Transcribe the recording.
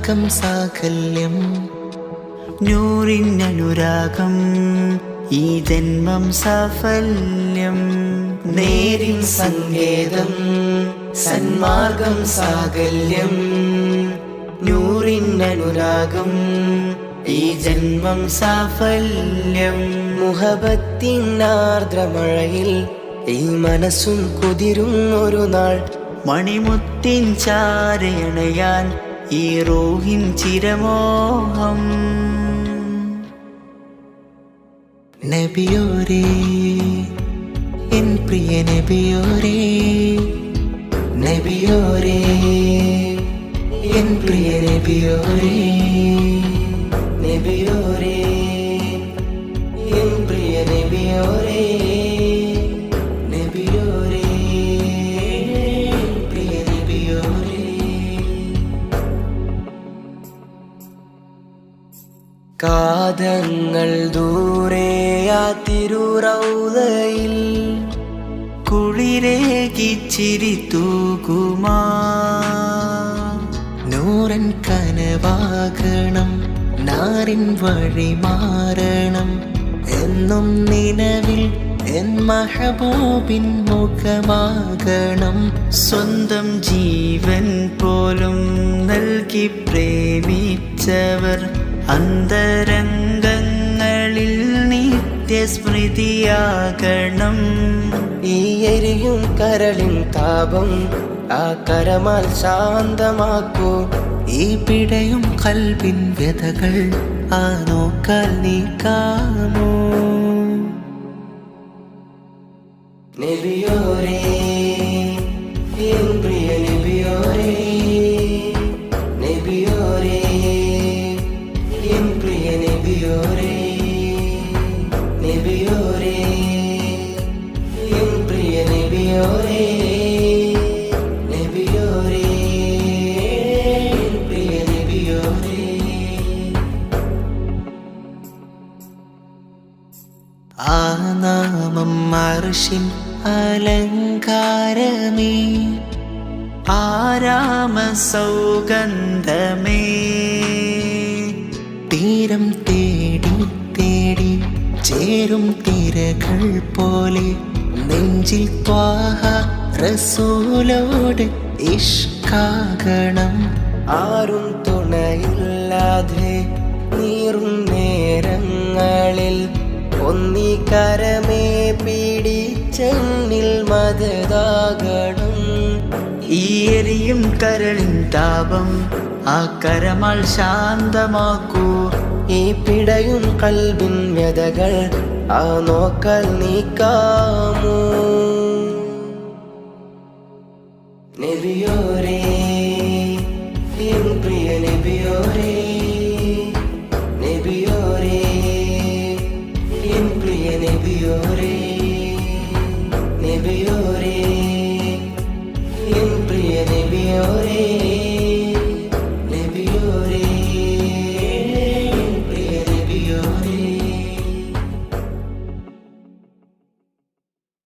സന്മാർഗം സാകല്യം നൂറിനനുരാഗം ഈ ജന്മം സാഫല്യം നേരിൻ സങ്കേതം സന്മാർഗം സാകല്യം നൂറിനനുരാഗം ഈ ജന്മം സാഫല്യം മുഹബത്തിൻ ആർദ്രമഴയിൽ ഈ മനസ്സും കുതിരും ഒരു നാൾ മണിമുത്തിൻ ചാരയണയാൻ ഈ റൂഹിൻ ചിരമോഹം നബിയോരേ എൻ പ്രിയ നബിയോരേ നബിയോരേ എൻ പ്രിയ നബിയോരേ നബിയോരേ എൻ പ്രിയ നബിയോരേ നബിയോരേ പ്രിയ നബിയോരേ കാതങ്ങൾ ദൂരെയാ തിരുറൗദയിൽ കുളിരേകിച്ചിരി തൂകുമാ നൂറൻ കനവാകണം നാരിൻ വഴി മാറണം എന്നും നിലവിൽ എൻ മഹബൂബിൻ മുഖമാകണം സ്വന്തം ജീവൻ പോലും നൽകി പ്രേമിച്ചവർ അന്തരംഗങ്ങളിൽ നിത്യസ്മൃതിയാകണം ഈ എരിയും കരളിൻ താപം ആ കരമാൽ ശാന്തമാക്കൂ ഈ പിടയും കൽബിൻ വ്യതകൾ ആ നോക്കാൽ നീക്കാമോ നബിയോരേ എൻ പ്രിയ നബിയോരേ നബിയോരേ എൻ പ്രിയ നബിയോരേ നബിയോരേ എൻ പ്രിയ നബിയോരേ നബിയോരേ എൻ പ്രിയ നബിയോരേ ആ നാമം അർശിൻ അലങ്കാരമേ ആരാമ സൗഗന്ധമേ തീരം തേടി തേടി ചേരും തിരകൾ പോലെ നെഞ്ചിൽ ത്വാഹ റസൂലോട് ഇഷ്കാകണം ആരും തുണയില്ലാതെ നീറും നേരങ്ങളിൽ ഒന്നി കരമേ പിടിച്ചെന്നിൽ മദതാകണം ഈ എരിയും കരളിൻ താപം ആ കരമാൽ ശാന്തമാക്കൂ ഈ പിടയും കൽബിൻ വ്യതകൾ ആ നോക്കൽ നീക്കാമോ നബിയോരേ എൻ പ്രിയ നബിയോരേ നബിയോരേ എൻ പ്രിയ നബിയോരേ നബിയോരേ